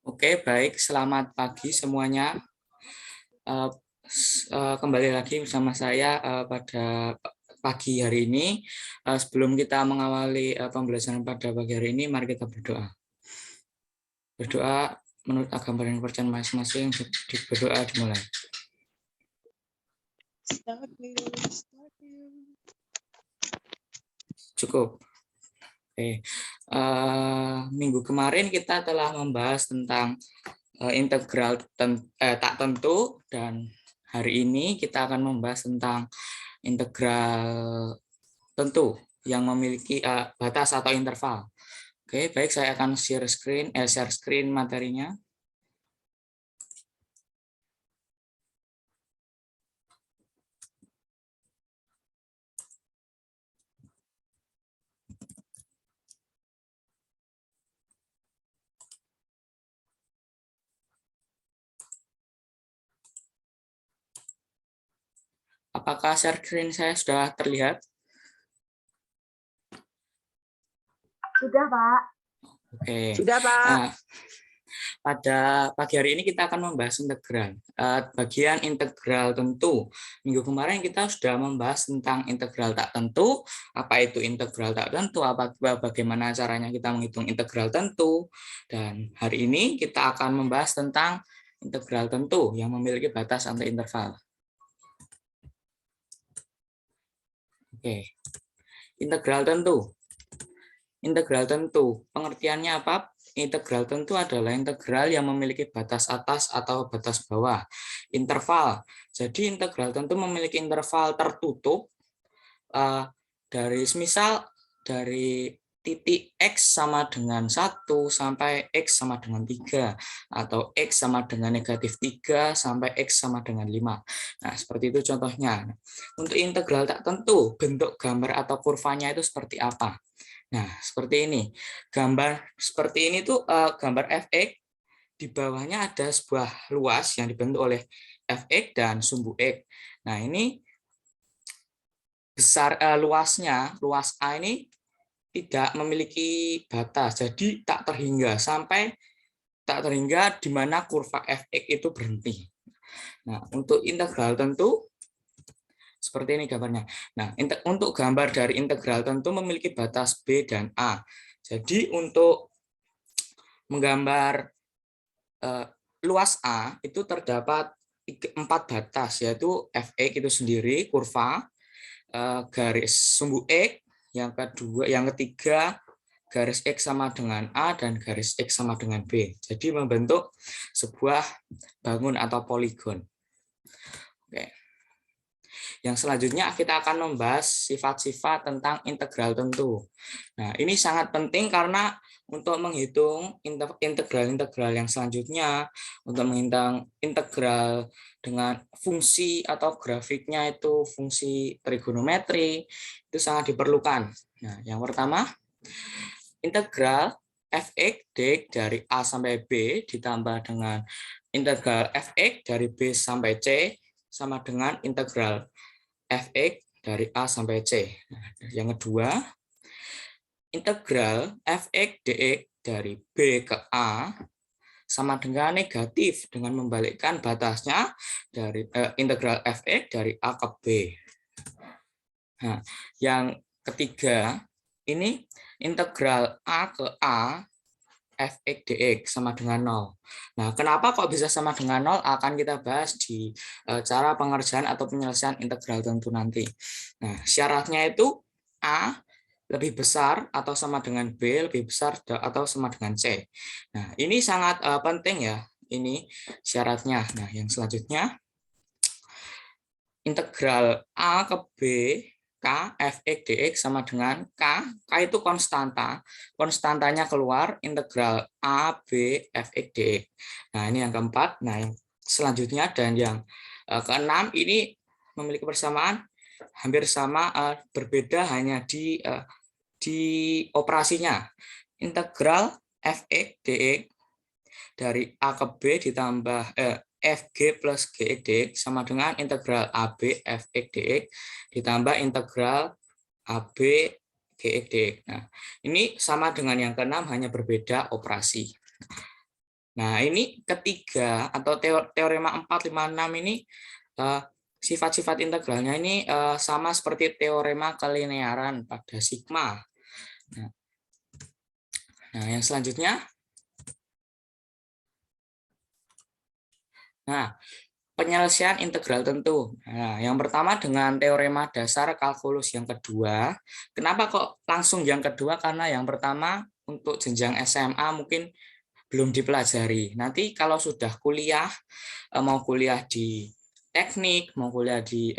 Oke, baik. Selamat pagi semuanya. Eh, Kembali lagi bersama saya pada pagi hari ini. Sebelum kita mengawali pembelajaran pada pagi hari ini, mari kita berdoa. Berdoa menurut agama dan kepercayaan masing-masing. Berdoa dimulai. Cukup. Oke. Minggu kemarin kita telah membahas tentang integral tak tentu, dan hari ini kita akan membahas tentang integral tentu yang memiliki batas atau interval. Oke, baik, saya akan share screen materinya. Apakah share screen saya sudah terlihat? Sudah, Pak. Oke. Sudah, Pak. Pada pagi hari ini kita akan membahas integral. Bagian integral tentu. Minggu kemarin kita sudah membahas tentang integral tak tentu. Apa itu integral tak tentu? Bagaimana caranya kita menghitung integral tentu? Dan hari ini kita akan membahas tentang integral tentu yang memiliki batas antar interval. Oke. Integral tentu. Integral tentu, pengertiannya apa? Integral tentu adalah integral yang memiliki batas atas atau batas bawah. Interval. Jadi integral tentu memiliki interval tertutup dari semisal dari titik X sama dengan 1 sampai X sama dengan 3, atau X sama dengan negatif 3 sampai X sama dengan 5. Nah, seperti itu contohnya. Untuk integral tak tentu, bentuk gambar atau kurvanya itu seperti apa? Nah, seperti ini. Gambar seperti ini tuh gambar fx, di bawahnya ada sebuah luas yang dibentuk oleh fx dan sumbu x. Nah, ini besar luasnya, luas A ini tidak memiliki batas, jadi tak terhingga di mana kurva fx itu berhenti. Nah, untuk integral tentu seperti ini gambarnya. Nah, untuk gambar dari integral tentu memiliki batas B dan A. Jadi untuk menggambar luas A itu terdapat 4 batas, yaitu fx itu sendiri, kurva, garis sumbu x, yang ketiga garis x sama dengan A, dan garis x sama dengan B. Jadi membentuk sebuah bangun atau poligon. Oke. Yang selanjutnya kita akan membahas sifat-sifat tentang integral tentu. Nah, ini sangat penting karena untuk menghitung integral-integral yang selanjutnya, untuk menghitung integral dengan fungsi atau grafiknya itu fungsi trigonometri, itu sangat diperlukan. Nah, yang pertama, integral fx dx dari A sampai B ditambah dengan integral fx dari B sampai C sama dengan integral fx dari A sampai C. Nah, yang kedua, integral fx dx dari B ke A sama dengan negatif dengan membalikkan batasnya dari integral fx dari A ke B. Nah, yang ketiga, ini integral A ke A fx dx sama dengan 0. Nah, kenapa kok bisa sama dengan 0 akan kita bahas di cara pengerjaan atau penyelesaian integral tentu nanti. Nah, syaratnya itu A lebih besar atau sama dengan B lebih besar atau sama dengan C. Nah, ini sangat penting ya, ini syaratnya. Nah, yang selanjutnya, integral A ke B K fx dx sama dengan K itu konstanta. Konstantanya keluar, integral A, B, fx dx. Nah, ini yang keempat. Nah, yang selanjutnya dan yang keenam ini memiliki persamaan hampir sama, berbeda hanya di operasinya. Integral fx dx dari A ke B ditambah fg plus gx dx sama dengan integral AB fx dx ditambah integral AB gx dx. Nah, ini sama dengan yang keenam, hanya berbeda operasi. Nah, ini ketiga atau teorema 4, 5, 6 ini sifat-sifat integralnya ini sama seperti teorema kelinearan pada sigma. Nah, yang selanjutnya. Nah, penyelesaian integral tentu. Nah, yang pertama dengan teorema dasar kalkulus yang kedua. Kenapa kok langsung yang kedua? Karena yang pertama untuk jenjang SMA mungkin belum dipelajari. Nanti kalau sudah kuliah, mau kuliah di teknik, mau kuliah di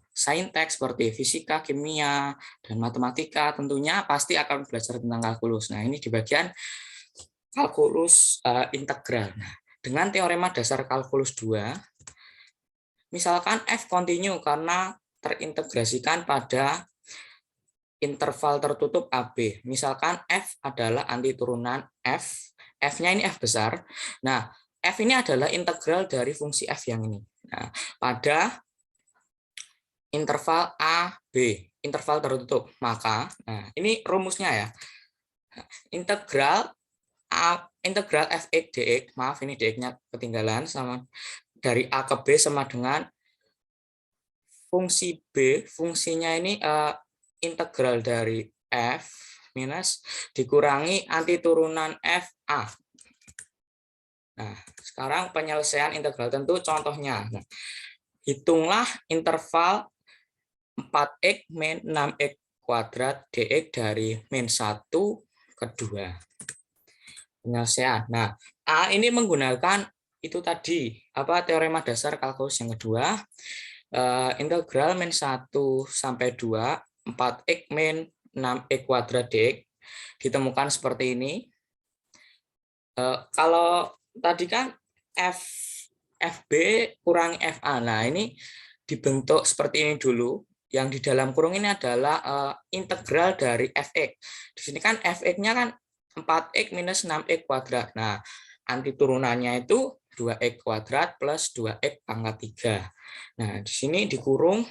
saintek seperti fisika, kimia, dan matematika, tentunya pasti akan belajar tentang kalkulus. Nah, ini di bagian kalkulus integral. Nah, dengan teorema dasar kalkulus 2, misalkan F kontinu karena terintegrasikan pada interval tertutup AB. Misalkan F adalah anti turunan F, F-nya ini F besar. Nah, F ini adalah integral dari fungsi F yang ini. Nah, pada interval AB, interval tertutup. Maka, nah ini rumusnya ya. Integral Fx dx, maaf ini dx-nya ketinggalan, sama dari A ke B sama dengan fungsi B, fungsinya ini integral dari F minus dikurangi anti turunan FA. Nah, sekarang penyelesaian integral tentu contohnya. Nah, hitunglah interval 4x min 6x kuadrat dx dari min 1 ke 2. Penyelesaian. Nah, A ini menggunakan itu tadi, apa teorema dasar kalkulus yang kedua, integral min 1 sampai 2, 4x min 6x kuadrat dx ditemukan seperti ini. Kalau tadi kan FB kurangi FA. Nah, ini dibentuk seperti ini dulu. Yang di dalam kurung ini adalah integral dari Fx. Di sini kan Fx-nya kan 4x minus 6x kuadrat. Nah, anti turunannya itu 2x kuadrat plus 2x pangkat 3. Nah, di sini dikurung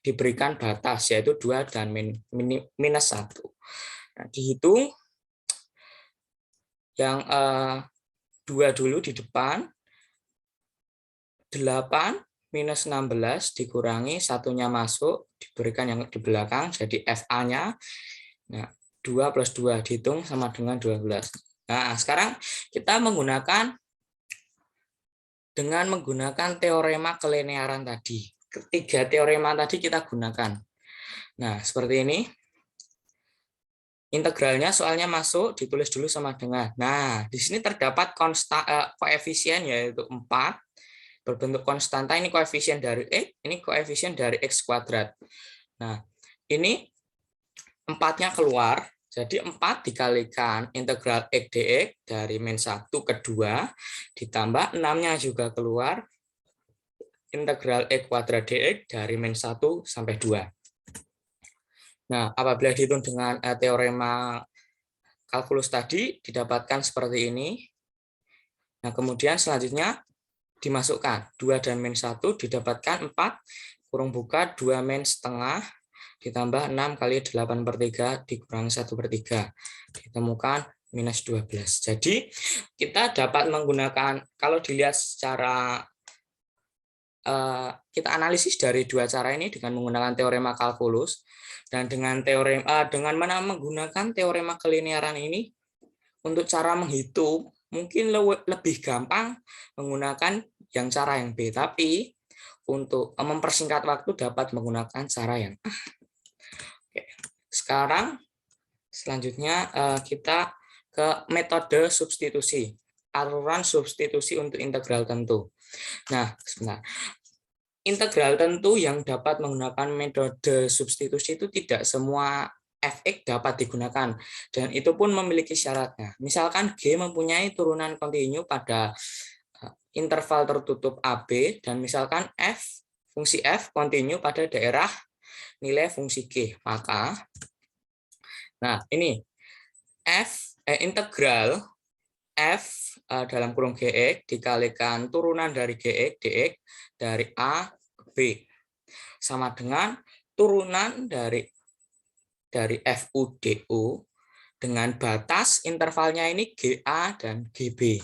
diberikan batas, yaitu 2 dan minus 1. Nah, dihitung yang 2 dulu di depan, 8 minus 16 dikurangi satunya masuk, diberikan yang di belakang, jadi FA-nya. Nah, 2 plus 2 dihitung sama dengan 12. Nah, sekarang kita dengan menggunakan teorema kelinearan tadi. Ketiga teorema tadi kita gunakan. Nah, seperti ini. Integralnya soalnya masuk, ditulis dulu sama dengan. Nah, di sini terdapat koefisien yaitu 4. Berbentuk konstanta, ini koefisien dari X, ini koefisien dari X kuadrat. Nah, ini 4-nya keluar, jadi 4 dikalikan integral X dx dari min 1 ke 2, ditambah 6-nya juga keluar, integral X kuadrat dx dari min 1 sampai 2. Nah, apabila dihitung dengan teorema kalkulus tadi, didapatkan seperti ini. Nah, kemudian selanjutnya dimasukkan 2 dan min 1 didapatkan 4, kurung buka 2 min setengah, ditambah 6 kali 8/3 dikurangi 1/3, ditemukan minus 12. Jadi, kita dapat menggunakan, kalau dilihat secara kita analisis dari dua cara ini dengan menggunakan teorema kalkulus dan dengan menggunakan teorema kelinearan ini, untuk cara menghitung mungkin lebih gampang menggunakan yang cara yang B, tapi untuk mempersingkat waktu dapat menggunakan cara yang A. Oke. Sekarang selanjutnya kita ke metode substitusi, aturan substitusi untuk integral tentu. Nah, sebentar. Integral tentu yang dapat menggunakan metode substitusi itu tidak semua Fx dapat digunakan, dan itu pun memiliki syaratnya. Misalkan G mempunyai turunan kontinu pada interval tertutup AB, dan misalkan fungsi F kontinu pada daerah nilai fungsi G. Maka, nah ini integral F dalam kurung Gx dikalikan turunan dari Gx dx dari A ke B sama dengan turunan dari FU du dengan batas intervalnya ini GA dan GB.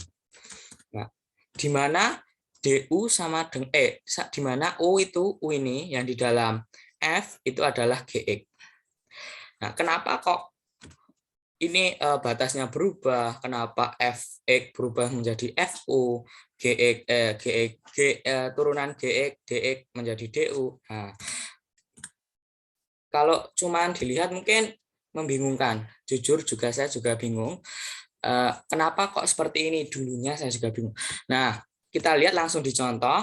Nah, di mana DU sama dengan di mana U itu U ini yang di dalam F itu adalah GX. Nah, kenapa kok ini batasnya berubah? Kenapa Fx berubah menjadi Fu, turunan GX, DX menjadi DU? Nah, kalau cuman dilihat mungkin membingungkan. Jujur juga saya juga bingung. Kenapa kok seperti ini? Dulunya saya juga bingung. Nah, kita lihat langsung di contoh.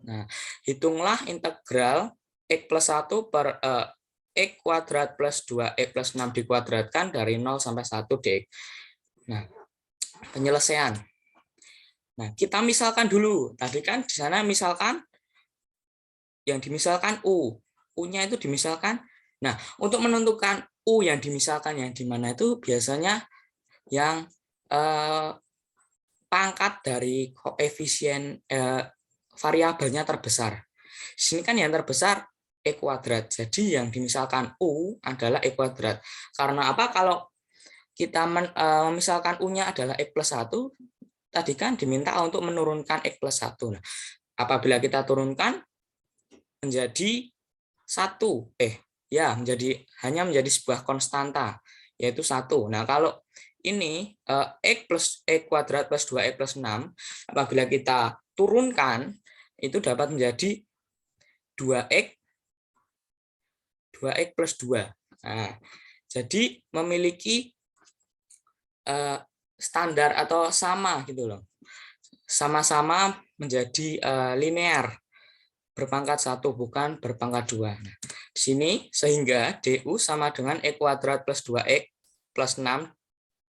Nah, hitunglah integral X plus 1 per X kuadrat plus 2X plus 6 dikuadratkan dari 0 sampai 1 dx. Nah, penyelesaian. Nah, kita misalkan dulu. Tadi kan di sana misalkan yang dimisalkan U. U-nya itu dimisalkan. Nah, untuk menentukan U yang dimisalkan yang di mana itu biasanya yang pangkat dari koefisien variabelnya terbesar. Di sini kan yang terbesar E kuadrat. Jadi yang dimisalkan U adalah E kuadrat. Karena apa? Kalau kita misalkan U-nya adalah X plus 1, tadi kan diminta untuk menurunkan X plus 1. Nah, apabila kita turunkan menjadi 1, hanya menjadi sebuah konstanta, yaitu 1. Nah, kalau ini X plus X kuadrat plus 2X plus 6, apabila kita turunkan, itu dapat menjadi 2X plus 2. Nah, jadi memiliki standar atau sama gitu loh. Sama-sama menjadi linear, berpangkat 1 bukan berpangkat 2. Nah, di sini sehingga DU sama dengan X kuadrat plus 2X plus 6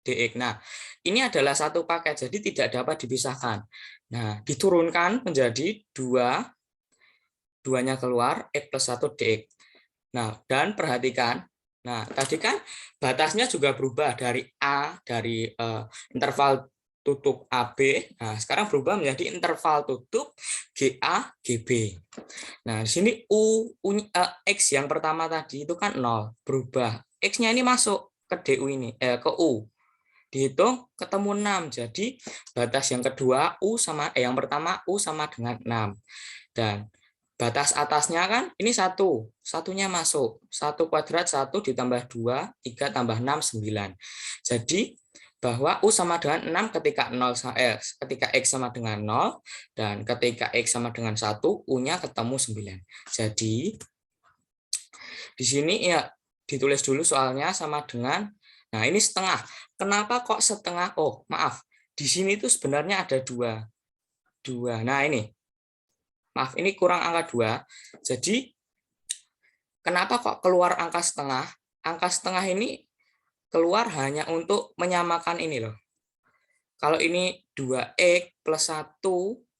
dx. Nah, ini adalah satu paket, jadi tidak dapat dipisahkan. Nah, diturunkan menjadi 2-nya keluar, X plus 1 dx. Nah, dan perhatikan, nah tadi kan batasnya juga berubah dari A, dari interval tutup AB, nah sekarang berubah menjadi interval tutup GA, GB. Nah, di sini X yang pertama tadi itu kan 0, berubah. X-nya ini masuk ke DU ini, ke U. Dihitung ketemu 6. Jadi batas yang kedua yang pertama U sama dengan 6. Dan batas atasnya kan ini 1. Satunya masuk. 1 kuadrat 1 ditambah 2, 3 tambah 6, 9. Jadi bahwa U sama dengan 6 ketika ketika X sama dengan 0 dan ketika X sama dengan 1, U-nya ketemu 9. Jadi di sini ya ditulis dulu soalnya sama dengan, nah ini setengah. Kenapa kok setengah? Oh, maaf. Di sini itu sebenarnya ada 2. Nah, ini. Maaf, ini kurang angka 2. Jadi, kenapa kok keluar angka setengah? Angka setengah ini keluar hanya untuk menyamakan ini loh. Kalau ini 2x plus 1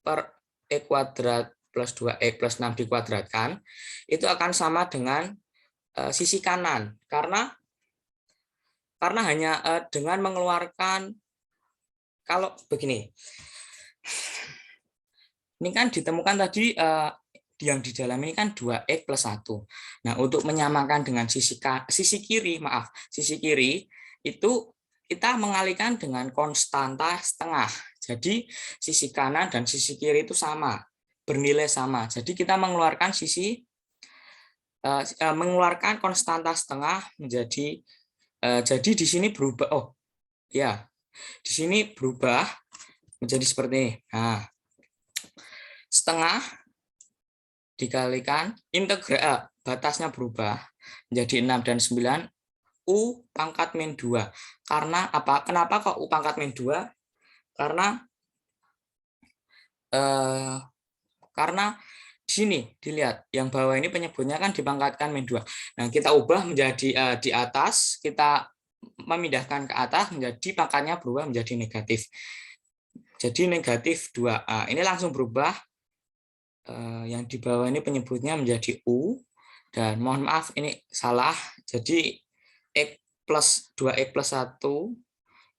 per x kuadrat plus 2x plus 6 dikuadratkan, itu akan sama dengan sisi kanan. Karena hanya dengan mengeluarkan, kalau begini, ini kan ditemukan tadi yang di dalam ini kan 2x plus 1. Nah, untuk menyamakan dengan sisi kiri itu kita mengalihkan dengan konstanta setengah. Jadi sisi kanan dan sisi kiri itu sama, bernilai sama. Jadi kita mengeluarkan mengeluarkan konstanta setengah menjadi jadi di sini berubah. Oh, ya. Di sini berubah menjadi seperti ini. Nah, setengah dikalikan integral batasnya berubah menjadi 6 dan 9 U pangkat min 2. Karena apa? Kenapa kok U pangkat min 2? Karena di sini dilihat yang bawah ini penyebutnya kan dipangkatkan min 2. Nah, kita ubah menjadi di atas, kita memindahkan ke atas menjadi pangkatnya berubah menjadi negatif. Jadi negatif 2A. Ini langsung berubah. Yang di bawah ini penyebutnya menjadi U. Dan mohon maaf ini salah. Jadi X plus 2X plus 1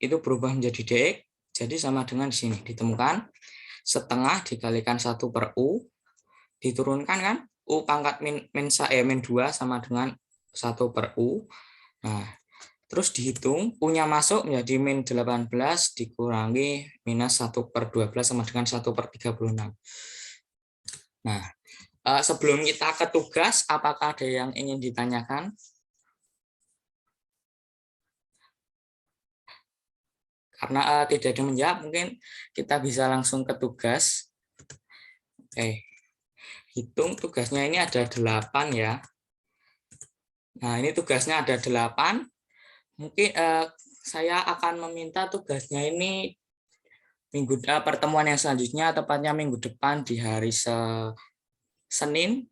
itu berubah menjadi DX. Jadi sama dengan di sini. Ditemukan setengah dikalikan 1 per U. Diturunkan kan? U pangkat min 2 sama dengan 1 per U. Nah, Terus dihitung, punya masuk menjadi min 18 dikurangi minus 1/12 sama dengan 1/36. Nah, sebelum kita ke tugas, apakah ada yang ingin ditanyakan? Karena tidak ada menjawab, mungkin kita bisa langsung ke tugas. Oke, hitung tugasnya ini ada 8 ya. Nah, ini tugasnya ada 8. Mungkin saya akan meminta tugasnya ini pertemuan yang selanjutnya, tepatnya minggu depan di hari Senin.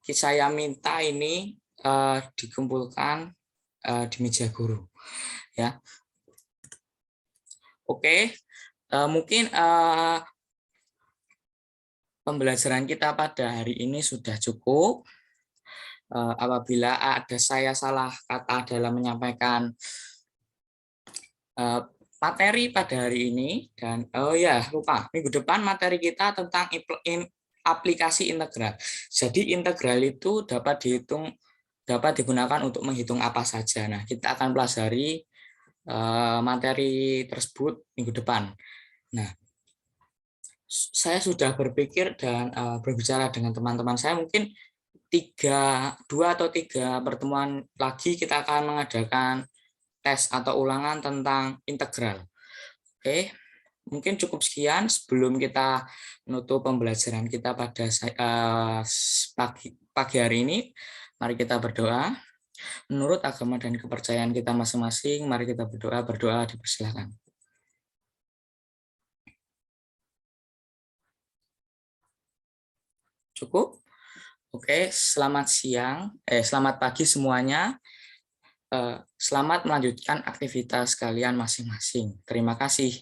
Saya minta ini dikumpulkan di meja guru. Ya. Oke, mungkin pembelajaran kita pada hari ini sudah cukup. Apabila ada saya salah kata dalam menyampaikan materi pada hari ini, dan lupa, minggu depan materi kita tentang aplikasi integral. Jadi integral itu dapat digunakan untuk menghitung apa saja. Nah, kita akan pelajari materi tersebut minggu depan. Nah, saya sudah berpikir dan berbicara dengan teman-teman saya, mungkin 2 atau 3 pertemuan lagi kita akan mengadakan tes atau ulangan tentang integral. Oke, mungkin cukup sekian sebelum kita menutup pembelajaran kita pada pagi hari ini. Mari kita berdoa. Menurut agama dan kepercayaan kita masing-masing, mari kita berdoa. Berdoa dipersilakan. Cukup? Oke, selamat pagi semuanya. Selamat melanjutkan aktivitas kalian masing-masing. Terima kasih.